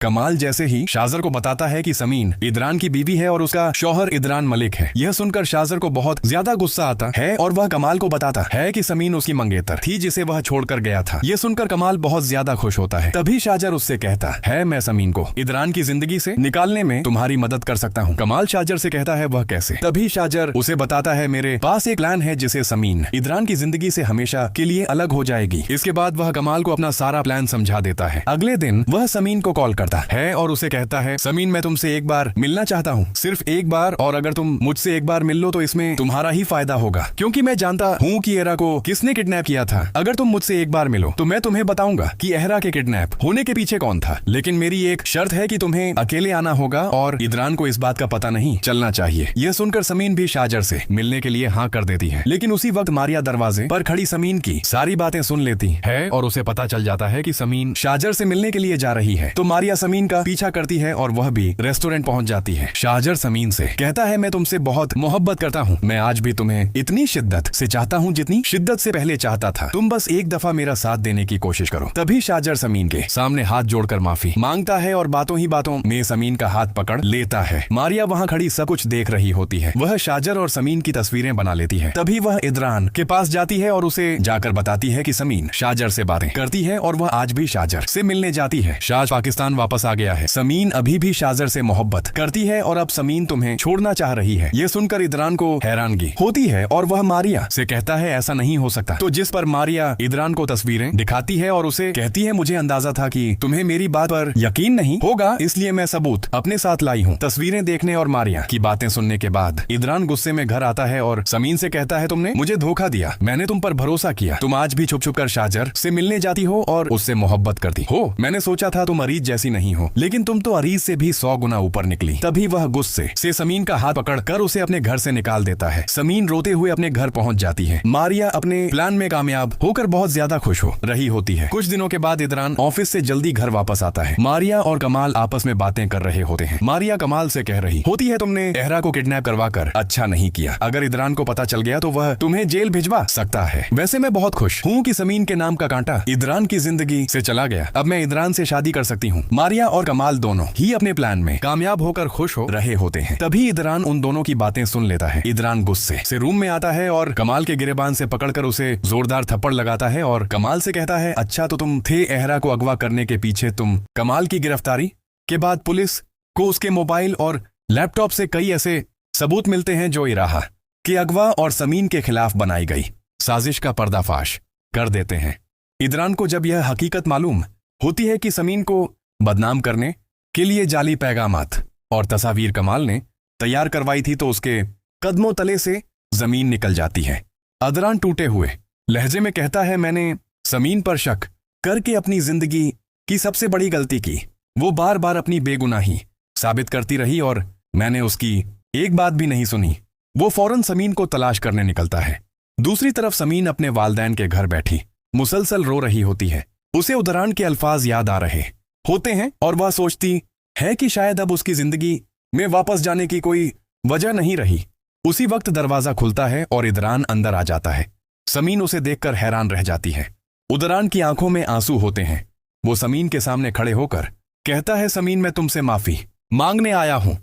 कमाल जैसे ही शाजर को बताता है कि समीन इदरान की बीवी है और उसका शौहर इदरान मलिक है। यह सुनकर शाजर को बहुत ज्यादा गुस्सा आता है और वह कमाल को बताता है कि समीन उसकी मंगेतर थी जिसे वह छोड़कर गया था। यह सुनकर कमाल बहुत ज्यादा खुश होता है। तभी शाजर उससे कहता है, मैं समीन को इदरान की जिंदगी से निकालने में तुम्हारी मदद कर सकता हूँ। कमाल शाजर से कहता है, वह कैसे? तभी शाजर उसे बताता है, मेरे पास एक प्लान है जिसे समीन इदरान की जिंदगी से हमेशा के लिए अलग हो जाएगी। इसके बाद वह कमाल को अपना सारा प्लान समझा देता है। अगले दिन वह समीन को कॉल करता है और उसे कहता है, समीन मैं तुमसे एक बार मिलना चाहता हूँ, सिर्फ एक बार, और अगर तुम मुझसे एक बार मिल लो तो इसमें तुम्हारा ही फायदा होगा, क्योंकि मैं जानता हूँ कि एहरा को किसने किडनैप किया था। अगर तुम मुझसे एक बार मिलो तो मैं तुम्हें बताऊंगा कि एहरा के किडनैप होने के पीछे कौन था। लेकिन मेरी एक शर्त है कि तुम्हें अकेले आना होगा और इदरान को इस बात का पता नहीं चलना चाहिए। यह सुनकर समीन भी शाजर से मिलने के लिए हाँ कर देती है। लेकिन उसी वक्त मारिया दरवाजे पर खड़ी समीन की सारी बातें सुन लेती है और उसे पता चल जाता है कि समीन शाजर से मिलने के लिए जा रही है। तो मारिया समीन का पीछा करती है और वह भी रेस्टोरेंट पहुंच जाती है। शाजर समीन से कहता है, मैं तुमसे बहुत मोहब्बत करता हूँ। मैं आज भी तुम्हें इतनी शिद्दत से चाहता हूँ जितनी शिद्दत से पहले चाहता था। तुम बस एक दफा मेरा साथ देने की कोशिश करो। तभी शाजर समीन के सामने हाथ जोड़कर माफी मांगता है और बातों ही बातों में समीन का हाथ पकड़ लेता है। मारिया वहाँ खड़ी सब कुछ देख रही होती है। वह शाजर और समीन की तस्वीरें बना लेती है। तभी वह इदरान के पास जाती है और उसे जाकर बताती है कि समीन शाजर से बातें करती है और वह आज भी शाजर से मिलने जाती है। शाज पाकिस्तान वापस आ गया है। समीन अभी भी शाजर से मोहब्बत करती है और अब समीन तुम्हें छोड़ना चाह रही है। ये सुनकर इदरान को हैरानगी होती है और वह मारिया से कहता है, ऐसा नहीं हो सकता। तो जिस पर मारिया इदरान को तस्वीरें दिखाती है और उसे कहती है, मुझे अंदाजा था कि तुम्हें मेरी बात पर यकीन नहीं होगा, इसलिए मैं सबूत अपने साथ लाई हूँ। तस्वीरें देखने और मारिया की बातें सुनने के बाद इदरान गुस्से में घर आता है और समीन से कहता है, तुमने मुझे धोखा दिया, मैंने तुम पर भरोसा किया। तुम आज भी छुप छुप कर शाजर से मिलने जाती हो और उससे मोहब्बत करती हो। मैंने सोचा था तुम अरीज जैसी नहीं हो, लेकिन तुम तो अरीज से भी 100 गुना ऊपर निकली। तभी वह गुस्से से समीन का हाथ पकड़कर उसे अपने घर से निकाल देता है। समीन रोते हुए अपने घर पहुंच जाती है। मारिया अपने प्लान में कामयाब होकर बहुत ज्यादा खुश हो रही होती है। कुछ दिनों के बाद इदरान ऑफिस से जल्दी घर वापस आता है। मारिया और कमाल आपस में बातें कर रहे होते हैं। मारिया कमाल से कह रही होती है, तुमने एहरा को किडनैप करवाकर अच्छा नहीं किया। अगर इदरान को पता चल गया तो वह तुम्हें जेल भिजवा सकता है। वैसे मैं बहुत खुश हूँ कि समीन के नाम का कांटा इदरान की जिंदगी से चला गया। अब मैं इदरान से शादी कर सकती हूँ। मारिया और कमाल दोनों ही अपने प्लान में कामयाब होकर खुश हो रहे होते हैं। तभी इदरान उन दोनों की बातें सुन लेता है। इदरान गुस्से से रूम में आता है और कमाल के गिरेबान से पकड़कर उसे जोरदार थप्पड़ लगाता है और कमाल से कहता है, अच्छा तो तुम थे एहरा को अगवा करने के पीछे। तुम कमाल की गिरफ्तारी के बाद पुलिस को उसके मोबाइल और लैपटॉप से कई ऐसे सबूत मिलते हैं जो इराहा कि अगवा और समीन के खिलाफ बनाई गई साजिश का पर्दाफाश कर देते हैं। इदरान को जब यह हकीकत मालूम होती है कि समीन को बदनाम करने के लिए जाली पैगामात और तस्वीर कमाल ने तैयार करवाई थी, तो उसके कदमों तले से जमीन निकल जाती है। इदरान टूटे हुए लहजे में कहता है, मैंने समीन पर शक करके अपनी जिंदगी की सबसे बड़ी गलती की। वो बार बार अपनी बेगुनाही साबित करती रही और मैंने उसकी एक बात भी नहीं सुनी। वो फौरन समीन को तलाश करने निकलता है। दूसरी तरफ समीन अपने वालदैन के घर बैठी मुसलसल रो रही होती है। उसे इदरान के अल्फाज याद आ रहे होते हैं और वह सोचती है कि शायद अब उसकी जिंदगी में वापस जाने की कोई वजह नहीं रही। उसी वक्त दरवाजा खुलता है और इदरान अंदर आ जाता है। समीन उसे देखकर हैरान रह जाती है। इदरान की आंखों में आंसू होते हैं। वो समीन के सामने खड़े होकर कहता है, समीन मैं तुमसे माफी मांगने आया हूं।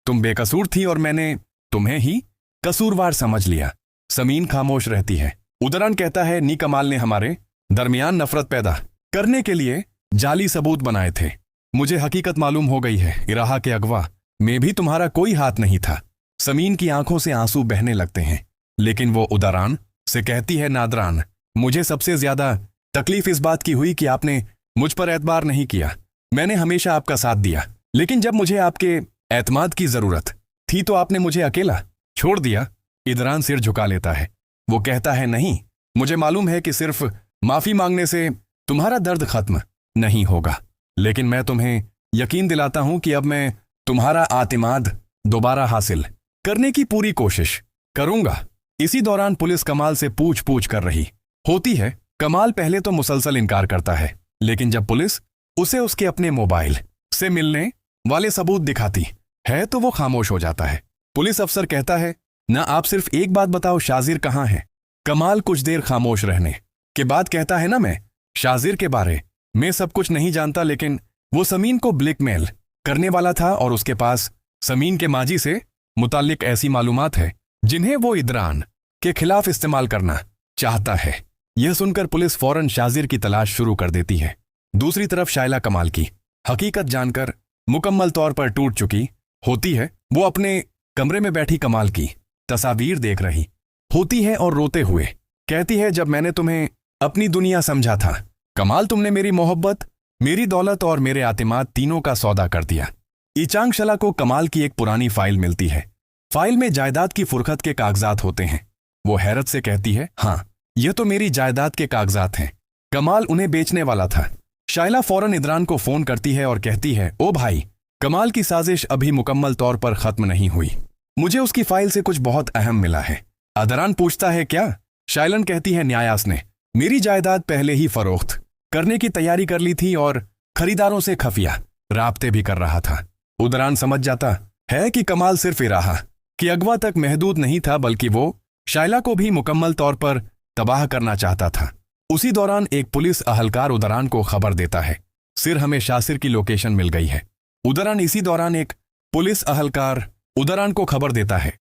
तुम बेकसूर थी और मैंने तुम्हें ही कसूरवार समझ लिया। समीन खामोश रहती है। इदरान कहता है, नी कमाल ने हमारे दरमियान नफरत पैदा करने के लिए जाली सबूत बनाए थे। मुझे हकीकत मालूम हो गई है, इराहा के अगवा में भी तुम्हारा कोई हाथ नहीं था। समीन की आंखों से आंसू बहने लगते हैं, लेकिन वो इदरान से कहती है, नादरान मुझे सबसे ज्यादा तकलीफ इस बात की हुई कि आपने मुझ पर एतबार नहीं किया। मैंने हमेशा आपका साथ दिया, लेकिन जब मुझे आपके एतमाद की जरूरत थी तो आपने मुझे अकेला छोड़ दिया। इदरान सिर झुका लेता है। वो कहता है, नहीं, मुझे मालूम है कि सिर्फ माफी मांगने से तुम्हारा दर्द खत्म नहीं होगा, लेकिन मैं तुम्हें यकीन दिलाता हूं कि अब मैं तुम्हारा आतिमाद दोबारा हासिल करने की पूरी कोशिश करूंगा। इसी दौरान पुलिस कमाल से पूछ कर रही होती है। कमाल पहले तो मुसलसल इनकार करता है, लेकिन जब पुलिस उसे उसके अपने मोबाइल से मिलने वाले सबूत दिखाती है तो वो खामोश हो जाता है। पुलिस अफसर कहता है, ना आप सिर्फ एक बात बताओ, शाजिर कहाँ है? कमाल कुछ देर खामोश रहने के बाद कहता है, ना मैं शाजिर के बारे में सब कुछ नहीं जानता, लेकिन वो समीन को ब्लैकमेल करने वाला था और उसके पास समीन के माजी से मुताल्लिक ऐसी मालूमात है जिन्हें वो इदरान के खिलाफ इस्तेमाल करना चाहता है। यह सुनकर पुलिस फौरन शाजिर की तलाश शुरू कर देती है। दूसरी तरफ शाइला कमाल की हकीकत जानकर मुकम्मल तौर पर टूट चुकी होती है। वो अपने कमरे में बैठी कमाल की तस्वीर देख रही होती है और रोते हुए कहती है, जब मैंने तुम्हें अपनी दुनिया समझा था कमाल, तुमने मेरी मोहब्बत, मेरी दौलत और मेरे आतिमाद तीनों का सौदा कर दिया। ईचांग शला को कमाल की एक पुरानी फाइल मिलती है। फाइल में जायदाद की फुरखत के कागजात होते हैं। वो हैरत से कहती है, हाँ, यह तो मेरी जायदाद के कागजात हैं। कमाल उन्हें बेचने वाला था। शाइला फौरन इदरान को फोन करती है और कहती है, ओ भाई, कमाल की साजिश अभी मुकम्मल तौर पर खत्म नहीं हुई। मुझे उसकी फाइल से कुछ बहुत अहम मिला है। इदरान पूछता है, क्या? शाइलन कहती है, न्यायास ने मेरी जायदाद पहले ही फरोख्त करने की तैयारी कर ली थी और खरीदारों से खफिया राब्ते भी कर रहा था। इदरान समझ जाता है कि कमाल सिर्फ इराहा कि अगवा तक महदूद नहीं था, बल्कि वो शाइला को भी मुकम्मल तौर पर तबाह करना चाहता था। उसी दौरान एक पुलिस अहलकार इदरान को खबर देता है, सिर हमें शासिर की लोकेशन मिल गई है। इदरान इसी दौरान एक पुलिस अहलकार इदरान को खबर देता है,